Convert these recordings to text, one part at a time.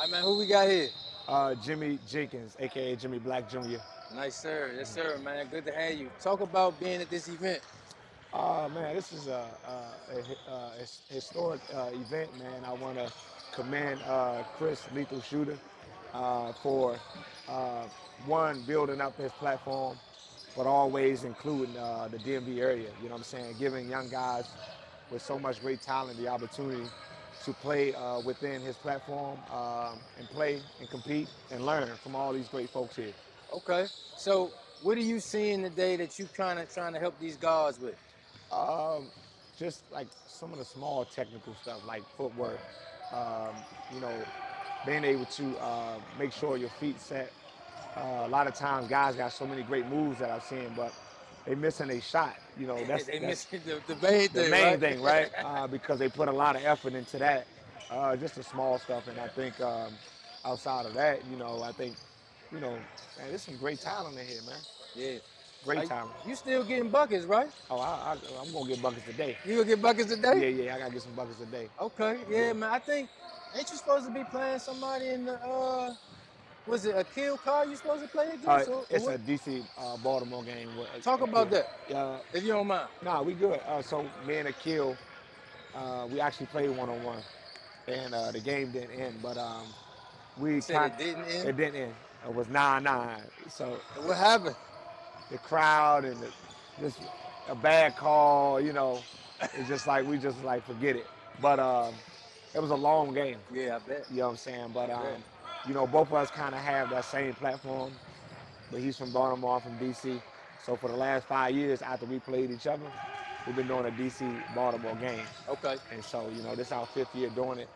All right, man, who we got here? Jimmy Jenkins, aka Jimmy Black Jr. Nice, sir. Yes, sir, man. Good to have you. Talk about being at this event. Man, this is a historic event, man. I want to commend Chris Lethal Shooter for uh, one building up his platform, but always including the DMV area. You know what I'm saying? Giving young guys with so much great talent the opportunity to play within his platform and play and compete and learn from all these great folks here. Okay. So, what are you seeing today that you kind of trying to help these guards with? Just like some of the small technical stuff like footwork, um, you know, being able to make sure your feet set. A lot of times guys got so many great moves that I've seen, but they missing a shot. You know, They that's missing the main the thing, main right? thing, right? Because they put a lot of effort into that. Just the small stuff, and I think outside of that, I think, man, there's some great talent in here, man. Yeah. Great Like, talent. you still getting buckets, right? Oh, I'm gonna get buckets today. You gonna get buckets today? Yeah, yeah, I gotta get some buckets today. Okay. Yeah, Yeah. man. I think ain't you supposed to be playing somebody in the was it a kill car you supposed to play against or It's what? a DC Baltimore game with Talk about Akil. that, Uh, if you don't mind. nah, we good. So me and Akil, we actually played 1-on-1, and the game didn't end, but You we said kind it didn't it end. didn't end. It was 9-9. So And what happened? the crowd and just a bad call, it's just like we just like forget it. But it was a long game. Yeah, I bet. You know what I'm saying? I But bet. both of us kind of have that same platform. But he's from Baltimore, I'm from DC. So for the last 5 years after we played each other, we've been doing a DC Baltimore game. Okay. And so, this is our fifth year doing it.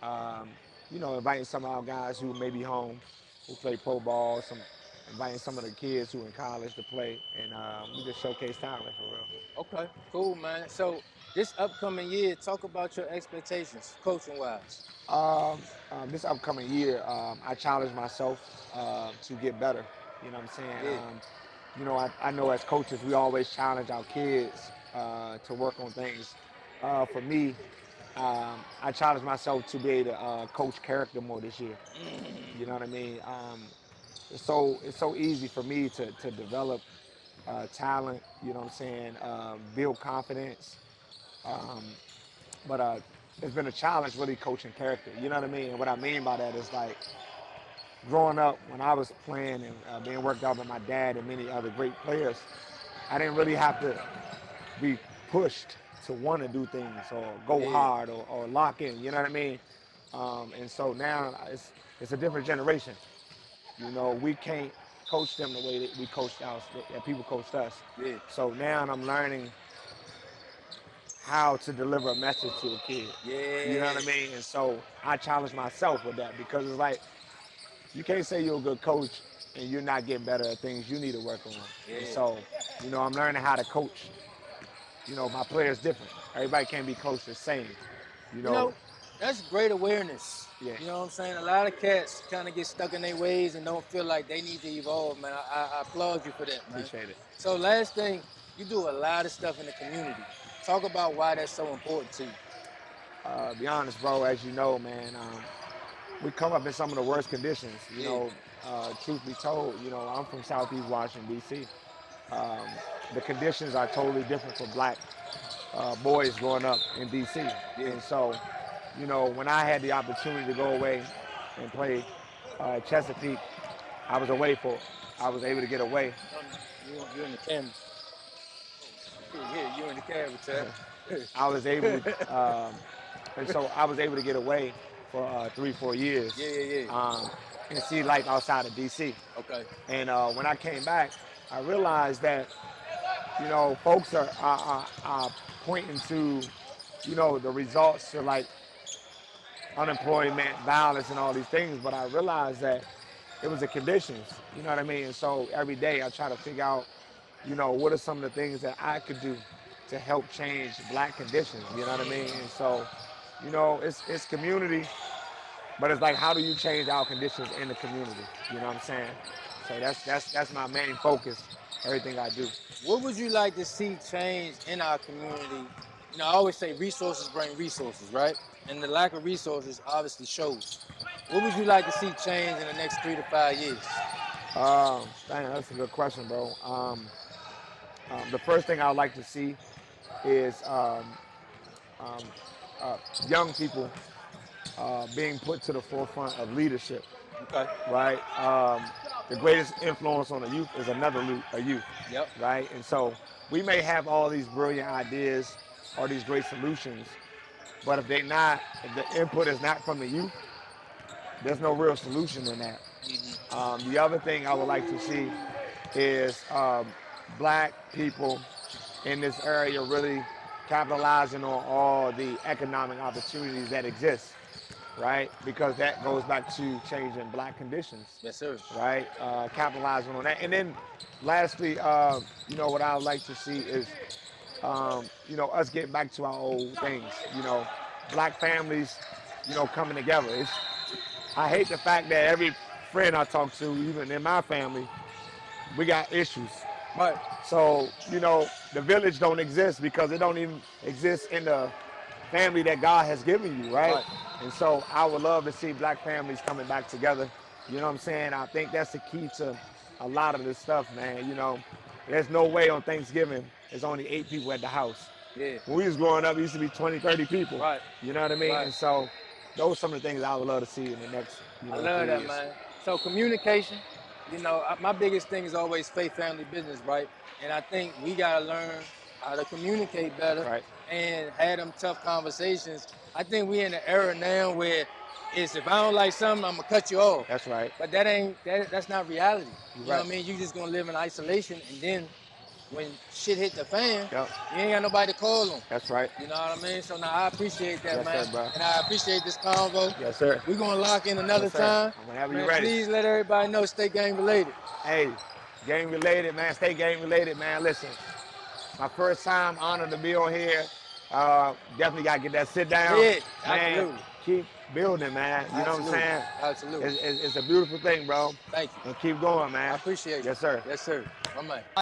Um, inviting some of our guys who may be home, who play pro ball, inviting some of the kids who in college to play, and we just showcase talent for real. Okay. Cool, man. So this upcoming year, talk about your expectations, coaching wise. This upcoming year, I challenge myself to get better. You know what I'm saying? Yeah. I know as coaches, we always challenge our kids to work on things. For me, I challenge myself to be able to coach character more this year. You know what I mean? It's so easy for me to develop talent. You know what I'm saying? Build confidence. But it's been a challenge really coaching character. You know what I mean? And what I mean by that is like growing up when I was playing and being worked out by my dad and many other great players, I didn't really have to be pushed to want to do things or go Yeah. hard or lock in. You know what I mean? And so now it's a different generation. We can't coach them the way that we coached us, that people coached us. Yeah. So now I'm learning how to deliver a message to a kid. You know what Yeah. I mean? And so I challenge myself with that because it's like you can't say you're a good coach and you're not getting better at things you need to work on. And Yeah. so, I'm learning how to coach. My players different. Everybody can't be coached the same. You You know, know, that's great awareness. yeah, You know what I'm saying? A lot of cats kind of get stuck in their ways and don't feel like they need to evolve, man. I applaud you for that, man. appreciate it. So, last thing, you do a lot of stuff in the community. Talk about why that's so important to you. Be honest, bro, as you know, man, we come up in some of the worst conditions. Yeah, Truth be told, I'm from Southeast Washington, D.C. The conditions are totally different for black boys growing up in D.C. yeah. And so, when I had the opportunity to go away and play Chesapeake, I was away for. I was able to get away. You're in the camera. Yeah, you're in the camera, Chad. I was able to, and so I was able to get away for 3, 4 years Yeah, yeah, yeah. and see life outside of DC. Okay. And when I came back, I realized that folks are pointing to the results to like unemployment, violence, and all these things. But I realized that it was the conditions. You know what I mean? And so every day I try to figure out, what are some of the things that I could do to help change black conditions. You know what I mean? And so, it's community, but it's like how do you change our conditions in the community? You know what I'm saying? So that's my main focus. Everything I do. What would you like to see change in our community? I always say resources bring resources, right? And the lack of resources obviously shows. What would you like to see change in the next 3 to 5 years? Dang, that's a good question, bro. The first thing I would like to see is um, young people being put to the forefront of leadership, Okay. right? The greatest influence on a youth is a youth, Yep. right? And so we may have all these brilliant ideas or these great solutions, but if the input is not from the youth, there's no real solution in that. The other thing I would like to see is black people in this area really capitalizing on all the economic opportunities that exist, right? Because that goes back to changing black conditions, Yes, sir. right? Capitalizing on that. And then lastly, what I would like to see is, us getting back to our old things, black families, coming together. I hate the fact that every friend I talk to, even in my family, we got issues. Right. So, the village don't exist because it don't even exist in the family that God has given you, right? Right. And so I would love to see black families coming back together. You know what I'm saying? I think that's the key to a lot of this stuff, man. There's no way on Thanksgiving there's only 8 people at the house. Yeah. When we was growing up, it used to be 20, 30 people. Right. You know what I mean? Right. And so those are some of the things I would love to see in the next, I 3 love that, years. man. So communication, my biggest thing is always faith, family, business, right? And I think we gotta learn how to communicate better Right. and have them tough conversations. I think we in an era now where if I don't like something, I'm gonna cut you off. That's right. But that's not reality. You know Right. what I mean? You just gonna live in isolation, and then when shit hit the fan, Yep. you ain't got nobody to call on. That's right. You know what I mean? So now I appreciate that, Yes, man. sir, bro. And I appreciate this convo. Yes, sir. We're gonna lock in another Yes, sir. time. Whenever Man, you're ready. please let everybody know stay game related. Hey, game related, man. Stay game related, man. Listen, my first time, honored to be on here. Definitely got to get that sit down. Yeah, man, absolutely. keep building, man. You know what I'm saying? Absolutely. It's a beautiful thing, bro. Thank you. And keep going, man. I appreciate it. Yes, sir. Yes, sir. My man.